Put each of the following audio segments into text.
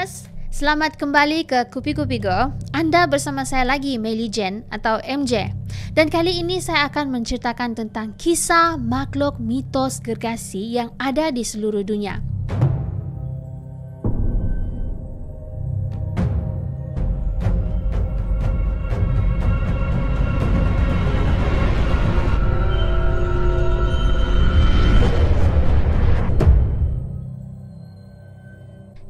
listeners, selamat kembali ke Kupi-Kupi Go. Anda bersama saya lagi, Meili Jen atau MJ. Dan kali ini saya akan menceritakan tentang kisah makhluk mitos gergasi yang ada di seluruh dunia.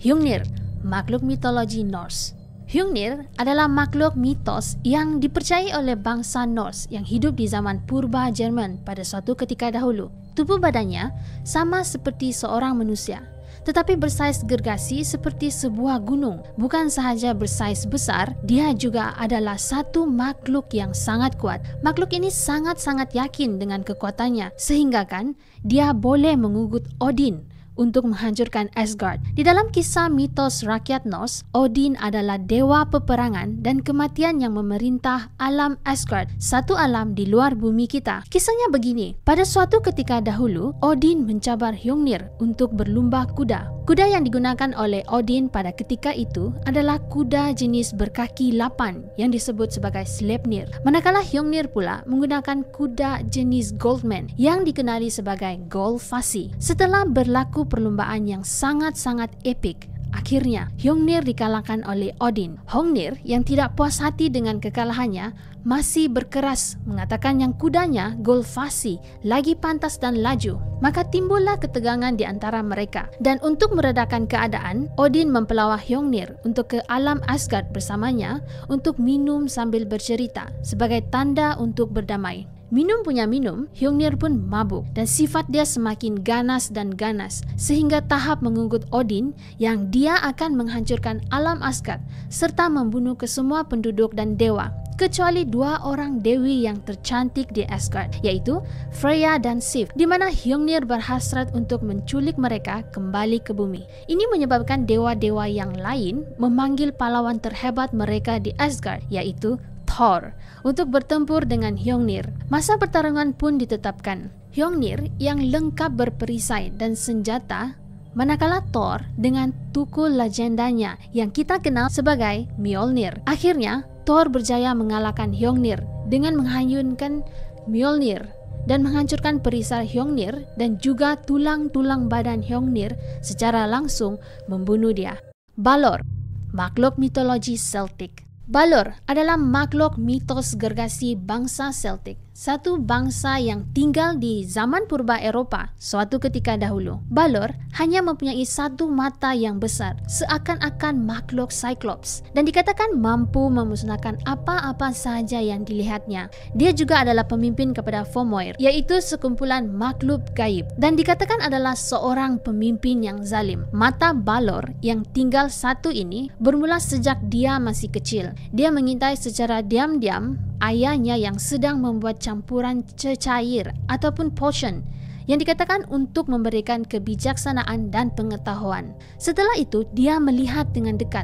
Hrungnir, makhluk mitologi Norse. Hrungnir adalah makhluk mitos yang dipercayai oleh bangsa Norse yang hidup di zaman purba Jerman pada suatu ketika dahulu. Tubuh badannya sama seperti seorang manusia, tetapi bersaiz gergasi seperti sebuah gunung. Bukan sahaja bersaiz besar, dia juga adalah satu makhluk yang sangat kuat. Makhluk ini sangat-sangat yakin dengan kekuatannya, sehingga kan dia boleh mengugut Odin untuk menghancurkan Asgard. Di dalam kisah mitos rakyat Norse, Odin adalah dewa peperangan dan kematian yang memerintah alam Asgard, satu alam di luar bumi kita. Kisahnya begini, pada suatu ketika dahulu, Odin mencabar Hrungnir untuk berlumba kuda. Kuda yang digunakan oleh Odin pada ketika itu adalah kuda jenis berkaki 8 yang disebut sebagai Sleipnir. Manakala Hrungnir pula menggunakan kuda jenis Goldman yang dikenali sebagai Golfasi. Setelah berlaku perlumbaan yang sangat-sangat epik, akhirnya Hrungnir dikalahkan oleh Odin. Hrungnir yang tidak puas hati dengan kekalahannya masih berkeras mengatakan yang kudanya Golfasi lagi pantas dan laju. Maka timbullah ketegangan di antara mereka. Dan untuk meredakan keadaan, Odin mempelawah Hrungnir untuk ke alam Asgard bersamanya untuk minum sambil bercerita sebagai tanda untuk berdamai. Minum punya minum, Hrungnir pun mabuk dan sifat dia semakin ganas dan ganas sehingga tahap mengugut Odin yang dia akan menghancurkan alam Asgard serta membunuh kesemua penduduk dan dewa, kecuali dua orang dewi yang tercantik di Asgard, yaitu Freya dan Sif, di mana Hrungnir berhasrat untuk menculik mereka kembali ke bumi. Ini menyebabkan dewa-dewa yang lain memanggil pahlawan terhebat mereka di Asgard, yaitu Thor, untuk bertempur dengan Hrungnir. Masa pertarungan pun ditetapkan. Hrungnir yang lengkap berperisai dan senjata, manakala Thor dengan tukul legendanya yang kita kenal sebagai Mjolnir. Akhirnya Thor berjaya mengalahkan Hrungnir dengan menghanyutkan Mjolnir dan menghancurkan perisai Hrungnir dan juga tulang-tulang badan Hrungnir secara langsung, membunuh dia. Balor, makhluk mitologi Celtic. Balor adalah makhluk mitos gergasi bangsa Celtic, satu bangsa yang tinggal di zaman purba Eropa suatu ketika dahulu. Balor hanya mempunyai satu mata yang besar, seakan-akan makhluk Cyclops, dan dikatakan mampu memusnahkan apa-apa sahaja yang dilihatnya. Dia juga adalah pemimpin kepada Fomor, yaitu sekumpulan makhluk gaib, dan dikatakan adalah seorang pemimpin yang zalim. Mata Balor yang tinggal satu ini bermula sejak dia masih kecil. Dia mengintai secara diam-diam ayahnya yang sedang membuat campuran cecair ataupun potion yang dikatakan untuk memberikan kebijaksanaan dan pengetahuan. Setelah itu, dia melihat dengan dekat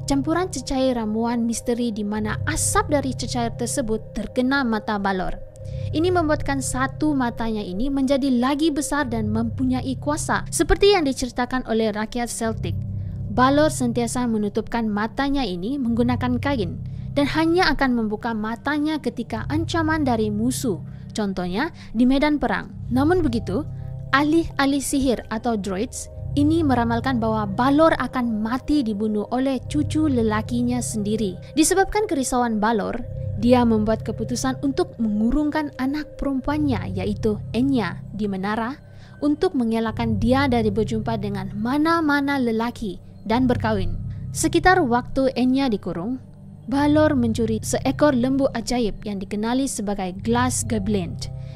campuran cecair ramuan misteri di mana asap dari cecair tersebut terkena mata Balor. Ini membuatkan satu matanya ini menjadi lagi besar dan mempunyai kuasa. Seperti yang diceritakan oleh rakyat Celtic, Balor sentiasa menutupkan matanya ini menggunakan kain dan hanya akan membuka matanya ketika ancaman dari musuh, contohnya di medan perang. Namun begitu, ahli-ahli sihir atau druids ini meramalkan bahwa Balor akan mati dibunuh oleh cucu lelakinya sendiri. Disebabkan kerisauan Balor, dia membuat keputusan untuk mengurungkan anak perempuannya, yaitu Enya, di menara untuk mengelakkan dia dari berjumpa dengan mana-mana lelaki dan berkahwin. Sekitar waktu Enya dikurung, Balor mencuri seekor lembu ajaib yang dikenali sebagai Glass Goblin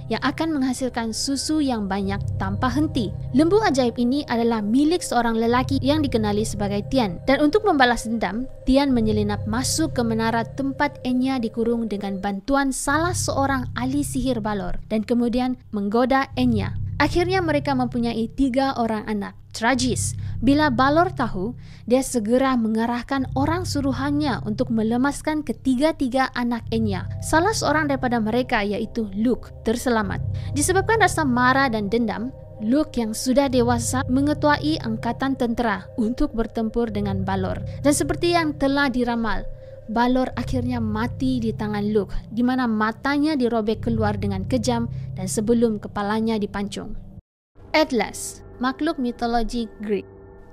yang akan menghasilkan susu yang banyak tanpa henti. Lembu ajaib ini adalah milik seorang lelaki yang dikenali sebagai Tian, dan untuk membalas dendam, Tian menyelinap masuk ke menara tempat Enya dikurung dengan bantuan salah seorang ahli sihir Balor dan kemudian menggoda Enya. Akhirnya mereka mempunyai 3 orang anak. Tragis, bila Balor tahu, dia segera mengarahkan orang suruhannya untuk melemaskan ketiga-tiga anak Enya. Salah seorang daripada mereka, yaitu Luke, terselamat. Disebabkan rasa marah dan dendam, Luke yang sudah dewasa mengetuai angkatan tentera untuk bertempur dengan Balor. Dan seperti yang telah diramal, Balor akhirnya mati di tangan Luke, di mana matanya dirobek keluar dengan kejam dan sebelum kepalanya dipancung. Atlas, makhluk mitologi Greek.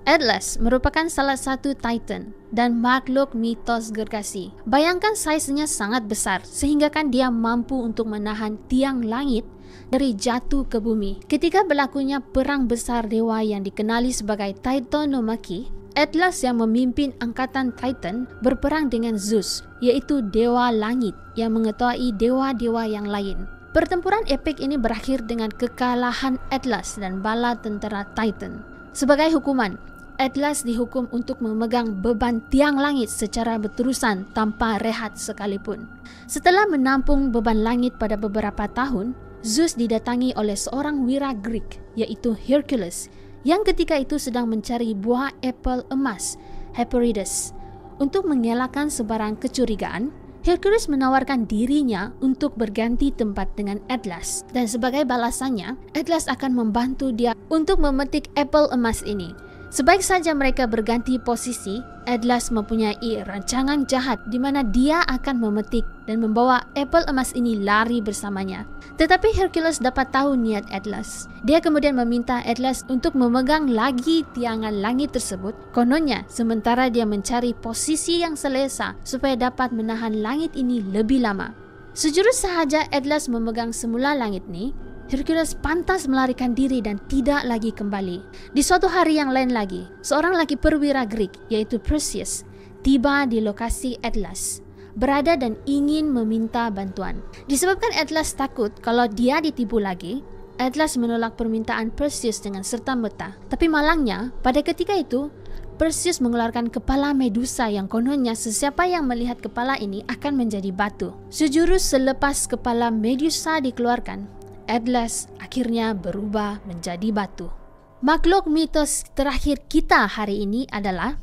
Atlas merupakan salah satu Titan dan makhluk mitos gergasi. Bayangkan saiznya sangat besar sehingga kan dia mampu untuk menahan tiang langit dari jatuh ke bumi. Ketika berlakunya perang besar dewa yang dikenali sebagai Titanomachy, Atlas yang memimpin angkatan Titan berperang dengan Zeus, yaitu dewa langit yang mengetuai dewa-dewa yang lain. Pertempuran epik ini berakhir dengan kekalahan Atlas dan bala tentera Titan. Sebagai hukuman, Atlas dihukum untuk memegang beban tiang langit secara berterusan tanpa rehat sekalipun. Setelah menampung beban langit pada beberapa tahun, Zeus didatangi oleh seorang wira Greek, yaitu Hercules, yang ketika itu sedang mencari buah apel emas, Hesperides. Untuk mengelakkan sebarang kecurigaan, Hercules menawarkan dirinya untuk berganti tempat dengan Atlas, dan sebagai balasannya, Atlas akan membantu dia untuk memetik apel emas ini. Sebaik saja mereka berganti posisi, Atlas mempunyai rancangan jahat di mana dia akan memetik dan membawa apel emas ini lari bersamanya. Tetapi Hercules dapat tahu niat Atlas. Dia kemudian meminta Atlas untuk memegang lagi tiangan langit tersebut, kononnya sementara dia mencari posisi yang selesa supaya dapat menahan langit ini lebih lama. Sejurus sahaja Atlas memegang semula langit ini, Hercules pantas melarikan diri dan tidak lagi kembali. Di suatu hari yang lain lagi, seorang lelaki perwira Greek yaitu Perseus tiba di lokasi Atlas, berada dan ingin meminta bantuan. Disebabkan Atlas takut kalau dia ditipu lagi, Atlas menolak permintaan Perseus dengan serta-merta. Tapi malangnya, pada ketika itu, Perseus mengeluarkan kepala Medusa yang kononnya sesiapa yang melihat kepala ini akan menjadi batu. Sejurus selepas kepala Medusa dikeluarkan, Atlas akhirnya berubah menjadi batu. Makhluk mitos terakhir kita hari ini adalah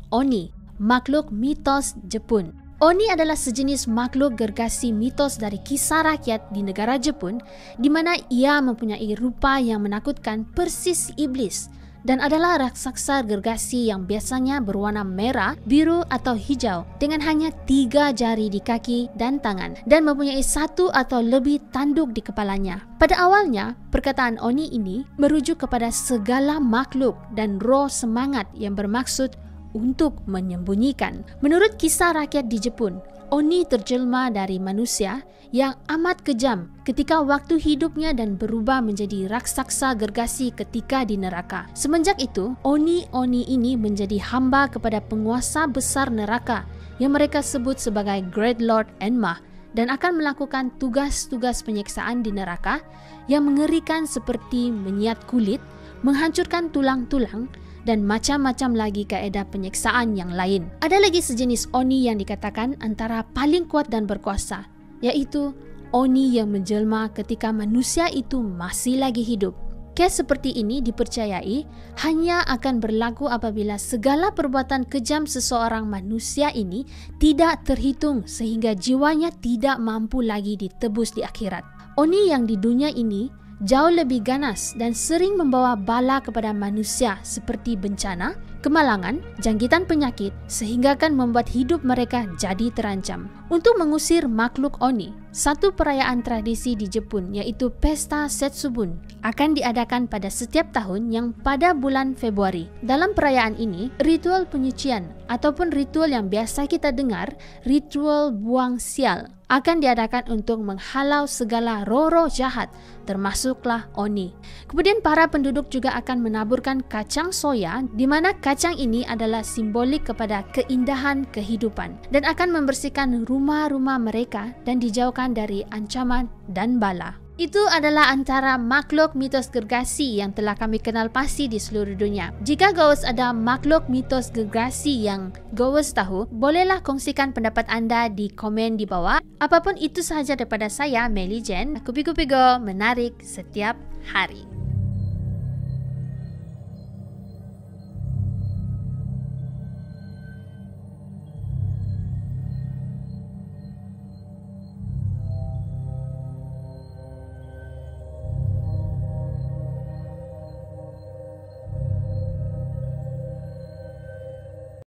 Oni, makhluk mitos Jepun. Oni adalah sejenis makhluk gergasi mitos dari kisah rakyat di negara Jepun, di mana ia mempunyai rupa yang menakutkan persis iblis dan adalah raksasa gergasi yang biasanya berwarna merah, biru atau hijau dengan hanya 3 jari di kaki dan tangan dan mempunyai 1 atau lebih tanduk di kepalanya. Pada awalnya, perkataan Oni ini merujuk kepada segala makhluk dan roh semangat yang bermaksud untuk menyembunyikan. Menurut kisah rakyat di Jepun, Oni terjelma dari manusia yang amat kejam ketika waktu hidupnya dan berubah menjadi raksasa gergasi ketika di neraka. Semenjak itu, Oni-Oni ini menjadi hamba kepada penguasa besar neraka yang mereka sebut sebagai Great Lord Enma dan akan melakukan tugas-tugas penyiksaan di neraka yang mengerikan seperti menyiat kulit, menghancurkan tulang-tulang, dan macam-macam lagi kaedah penyiksaan yang lain. Ada lagi sejenis Oni yang dikatakan antara paling kuat dan berkuasa, yaitu Oni yang menjelma ketika manusia itu masih lagi hidup. Kes seperti ini dipercayai hanya akan berlaku apabila segala perbuatan kejam seseorang manusia ini tidak terhitung sehingga jiwanya tidak mampu lagi ditebus di akhirat. Oni yang di dunia ini jauh lebih ganas dan sering membawa bala kepada manusia seperti bencana, kemalangan, jangkitan penyakit sehingga akan membuat hidup mereka jadi terancam. Untuk mengusir makhluk Oni, satu perayaan tradisi di Jepun yaitu Pesta Setsubun akan diadakan pada setiap tahun yang pada bulan Februari. Dalam perayaan ini, ritual penyucian ataupun ritual yang biasa kita dengar, ritual buang sial, akan diadakan untuk menghalau segala roh-roh jahat, termasuklah Oni. Kemudian para penduduk juga akan menaburkan kacang soya, di mana kacang ini adalah simbolik kepada keindahan kehidupan dan akan membersihkan rumah-rumah mereka dan dijauhkan dari ancaman dan bala. Itu adalah antara makhluk mitos gergasi yang telah kami kenal pasti di seluruh dunia. Jika Gowes ada makhluk mitos gergasi yang Gowes tahu, bolehlah kongsikan pendapat anda di komen di bawah. Apapun itu sahaja daripada saya, Melly Jen. Kupi-kupi go menarik setiap hari.